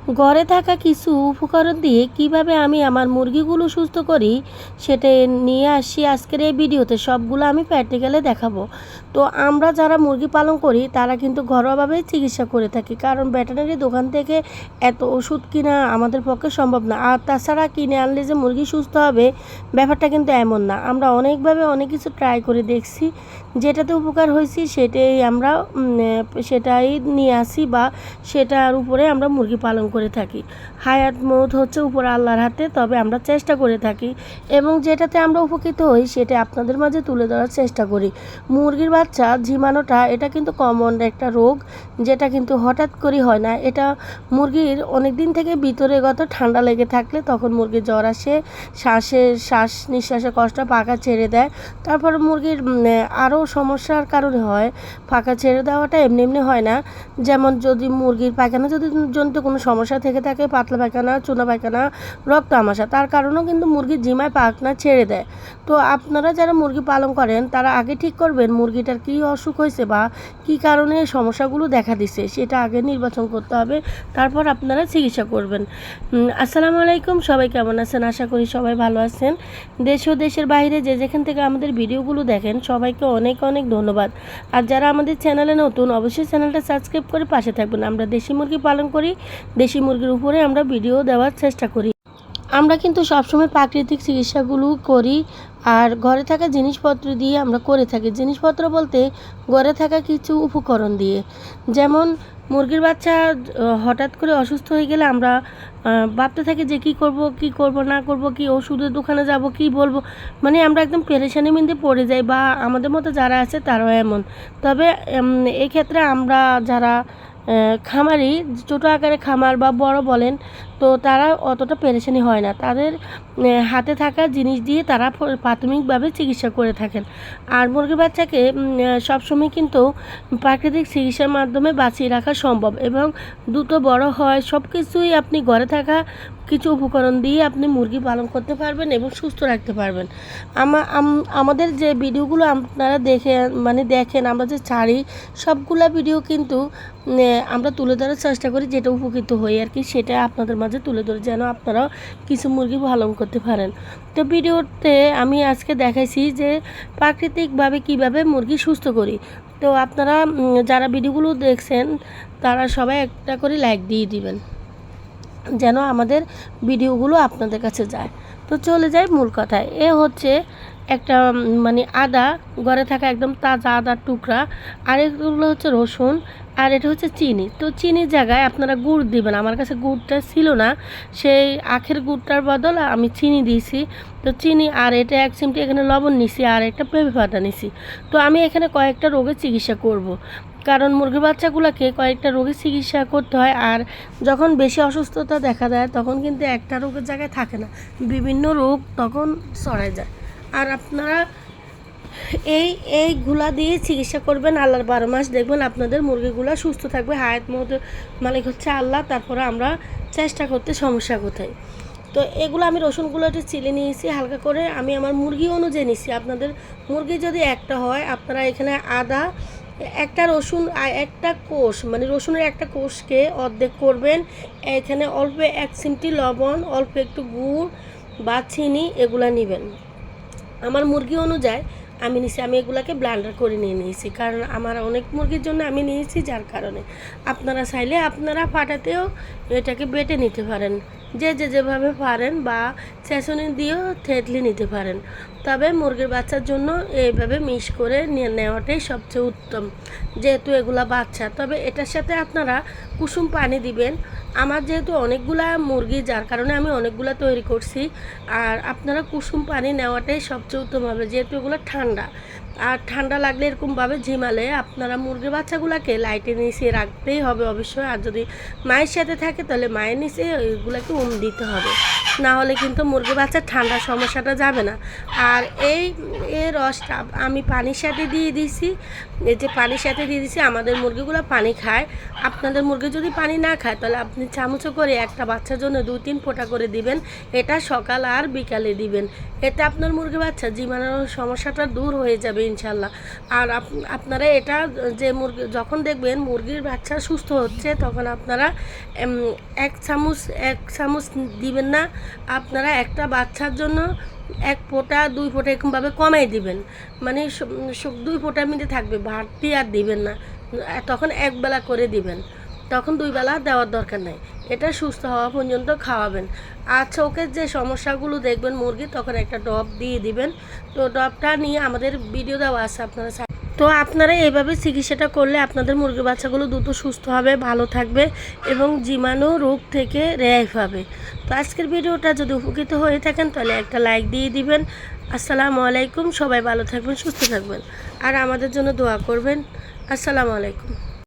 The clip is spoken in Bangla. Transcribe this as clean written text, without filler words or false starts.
ঘরে থাকা কিছু উপকরণ দিয়ে কিভাবে আমি আমার মুরগিগুলো সুস্থ করি সেটা নিয়ে আসি আজকের এই ভিডিওতে। সবগুলো আমি প্র্যাকটিক্যালে দেখাবো। তো আমরা যারা মুরগি পালন করি তারা কিন্তু ঘরোয়াভাবে চিকিৎসা করে থাকি, কারণ ভেটেরিনারি দোকান থেকে এত ওষুধ কিনা আমাদের পক্ষে সম্ভব না। আর তাছাড়া কিনে আনলে যে মুরগি সুস্থ হবে ব্যাপারটা কিন্তু এমন না। আমরা অনেকভাবে অনেক কিছু ট্রাই করে দেখছি, যেটাতে উপকার হয়েছি সেটাই নিয়ে আসি বা সেটার উপরে আমরা মুরগি পালন করে থাকি। হায়াত মৌত হচ্ছে উপর আল্লাহর হাতে, তবে আমরা চেষ্টা করে থাকি এবং যেটাতে আমরা উপকৃত হই সেটা আপনাদের মাঝে তুলে ধরার চেষ্টা করি। মুরগির বাচ্চা ঝিমানোটা এটা কিন্তু কমন একটা রোগ, যেটা কিন্তু হঠাৎ করে হয় না। এটা মুরগির অনেক দিন থেকে ভিতরে ঠান্ডা লেগে থাকলে তখন মুরগির জ্বর আসে, শ্বাস নিঃশ্বাসে কষ্ট, পাখা ছেড়ে দেয়। তারপর মুরগির আরও সমস্যার কারণে হয়। পাখা ছেড়ে দেওয়াটা এমনি এমনি হয় না। যেমন যদি মুরগির পায়খানা জনিত কোনো সমস্যা থেকে থাকে, পাতলা পায়খানা, চুনা পায়খানা, রক্ত আমাশা, তার কারণেও কিন্তু মুরগির জিমায় পাখনা ছেড়ে দেয়। তো আপনারা যারা মুরগি পালন করেন তারা আগে ঠিক করবেন মুরগিটার কী অসুখ হয়েছে বা কী কারণে সমস্যাগুলো দেখা দিছে, সেটা আগে নির্বাচন করতে হবে, তারপর আপনারা চিকিৎসা করবেন। আসসালামু আলাইকুম, সবাই কেমন আছেন? আশা করি সবাই ভালো আছেন। দেশ ও দেশের বাইরে যে যেখান থেকে আমাদের ভিডিওগুলো দেখেন সবাইকে অনেক অনেক ধন্যবাদ। আর যারা আমাদের চ্যানেলে নতুন অবশ্যই চ্যানেলটা সাবস্ক্রাইব করে পাশে থাকবেন। আমরা দেশি মুরগি পালন করি, দেশি মুরগির উপরে আমরা ভিডিও দেওয়ার চেষ্টা করি। আমরা কিন্তু সবসময় প্রাকৃতিক চিকিৎসাগুলো করি আর ঘরে থাকা জিনিসপত্র দিয়ে আমরা করে থাকি। জিনিসপত্র বলতে ঘরে থাকা কিছু উপকরণ দিয়ে, যেমন মুরগির বাচ্চা হঠাৎ করে অসুস্থ হয়ে গেলে আমরা ভাবতে থাকি যে কী করব না করব, কি ওষুধের দোকানে যাব, কি বলবো, মানে আমরা একদম পেরেশানি মধ্যে পড়ে যাই, বা আমাদের মতো যারা আছে তারাও এমন। তবে এক্ষেত্রে আমরা যারা খামারি, ছোটো আকারে খামার বা বড় বলেন, তো তারা অতটা পেরেশানি হয় না। তাদের হাতে থাকা জিনিস দিয়ে তারা প্রাথমিকভাবে চিকিৎসা করে থাকেন। আর মুরগির বাচ্চাকে সবসময় কিন্তু প্রাকৃতিক চিকিৎসার মাধ্যমে বাঁচিয়ে রাখা সম্ভব এবং দ্রুত বড় হয়। সব কিছুই আপনি ঘরে থাকা কিছু উপকরণ দিয়ে আপনি মুরগি পালন করতে পারবেন এবং সুস্থ রাখতে পারবেন। আমাদের যে ভিডিওগুলো আপনারা দেখেন, আমরা যে ছাড়ি সবগুলা ভিডিও কিন্তু আমরা তুলে ধরার চেষ্টা করি, যেটা উপকৃত হই আর কি, সেটা আপনাদের মাঝে তুলে ধরে যেন আপনারাও কিছু মুরগি পালন করতে পারেন। তো ভিডিওতে আমি আজকে দেখাইছি যে প্রাকৃতিকভাবে কিভাবে মুরগি সুস্থ করি। তো আপনারা যারা ভিডিওগুলো দেখছেন তারা সবাই একটা করে লাইক দিয়ে দিবেন, যেন আমাদের ভিডিওগুলো আপনাদের কাছে যায়। তো চলে যায় মূল কথায়। হচ্ছে একটা আদা, ঘরে থাকা একদম তাজা আদার টুকরা, আর এগুলো হচ্ছে রসুন, আর এটা হচ্ছে চিনি। তো চিনির জায়গায় আপনারা গুড় দিবেন। আমার কাছে গুড়টা ছিল না, সেই আখের গুড়টার বদল আমি চিনি দিয়েছি। তো চিনি আর এটা 1 চিমটি এখানে লবণ নিছি, আর একটা পেঁপে পাতা নিছি। তো আমি এখানে কয়েকটা রোগের চিকিৎসা করব, কারণ মুরগির বাচ্চাগুলোকে কয়েকটা রোগের চিকিৎসা করতে হয়। আর যখন বেশি অসুস্থতা দেখা দেয় তখন কিন্তু একটা রোগের জায়গায় থাকে না, বিভিন্ন রোগ তখন ছড়ায় যায়। আর আপনারা এইগুলা দিয়ে চিকিৎসা করবেন আল্লাহর 12 মাস, দেখবেন আপনাদের মুরগিগুলো সুস্থ থাকবে। হায়াত মত মালিক হচ্ছে আল্লাহ, তারপরে আমরা চেষ্টা করতে সমস্যা কোথায়। তো এগুলো আমি রসুনগুলো একটু চিলে নিয়েছি হালকা করে, আমি আমার মুরগি অনুযায়ী নিয়েছি। আপনাদের মুরগি যদি একটা হয়, আপনারা এখানে আদা, একটা রসুন, একটা কোষ, রসুনের একটা কোষকে অর্ধেক করবেন। এখানে অল্প 1 চিমটি লবণ, অল্প একটু গুড় বা চিনি এগুলো নেবেন। আমার মুরগি অনুযায়ী আমি এগুলাকে ব্লেন্ডার করে নিয়েছি, কারণ আমার অনেক মুরগির জন্য আমি নিয়েছি, যার কারণে আপনারা চাইলে আপনারা ফাটাতেও এটাকে বেটে নিতে পারেন, যেভাবে পারেন, বা ছেঁচনি দিয়েও থেতলে নিতে পারেন। তবে মুরগির বাচ্চার জন্য এইভাবে মিক্স করে নেওয়াটাই সবচেয়ে উত্তম, যেহেতু এগুলা বাচ্চা। তবে এটার সাথে আপনারা কুসুম পানি দিবেন। আমার যেহেতু অনেকগুলা মুরগি, যার কারণে আমি অনেকগুলা তৈরি করছি। আর আপনারা কুসুম পানি নেওয়াটাই সবচেয়ে উত্তম হবে, যেহেতু এগুলো ঠান্ডা। আর ঠান্ডা লাগলে এরকমভাবে ঝিমালে আপনারা মুরগির বাচ্চাগুলোকে লাইটের নিচে রাখতেই হবে অবশ্যই। আর যদি মায়ের সাথে থাকে তাহলে মায়ের নিচে এগুলোকে দিতে হবে, না হলে কিন্তু মুরগির বাচ্চার ঠান্ডার সমস্যাটা যাবে না। আর এই রসটা আমি পানির সাথে দিয়ে দিছি, এই যে পানির সাথে দিয়ে দিছি। আমাদের মুরগিগুলো পানি খায়, আপনাদের মুরগি যদি পানি না খায় তাহলে আপনি চামচ করে একটা বাচ্চার জন্য 2-3 ফোঁটা করে দিবেন। এটা সকাল আর বিকালে দিবেন। এতে আপনার মুরগি বাচ্চা জিমানোর সমস্যাটা দূর হয়ে যাবে ইনশাল্লাহ। আর আপনারা এটা যে মুরগি যখন দেখবেন মুরগির বাচ্চা সুস্থ হচ্ছে তখন আপনারা এক চামচ দিবেন না, আপনারা একটা বাচ্চার জন্য 1 ফোঁটা 2 ফোঁটা এরকমভাবে কমাই দিবেন, মানে 2 ফোঁটার মধ্যে থাকবে, বাড়তি আর দিবেন না। তখন একবেলা করে দিবেন, তখন 2 বেলা দেওয়ার দরকার নাই। এটা সুস্থ হওয়া পর্যন্ত খাওয়াবেন। আর চোখের যে সমস্যাগুলো দেখবেন মুরগি, তখন একটা ডব দিয়ে দিবেন। তো ডবটা নিয়ে আমাদের ভিডিও দেওয়া আছে, আপনারা এইভাবে চিকিৎসাটা করলে আপনাদের মুরগির বাচ্চাগুলো দ্রুত সুস্থ হবে, ভালো থাকবে এবং জীবাণু রোগ থেকে রেহাই পাবে। তো আজকের ভিডিওটা যদি উপকৃত হয়ে থাকেন তাহলে একটা লাইক দিয়ে দিবেন। আসসালামু আলাইকুম, সবাই ভালো থাকবেন, সুস্থ থাকবেন আর আমাদের জন্য দোয়া করবেন। আসসালামু আলাইকুম।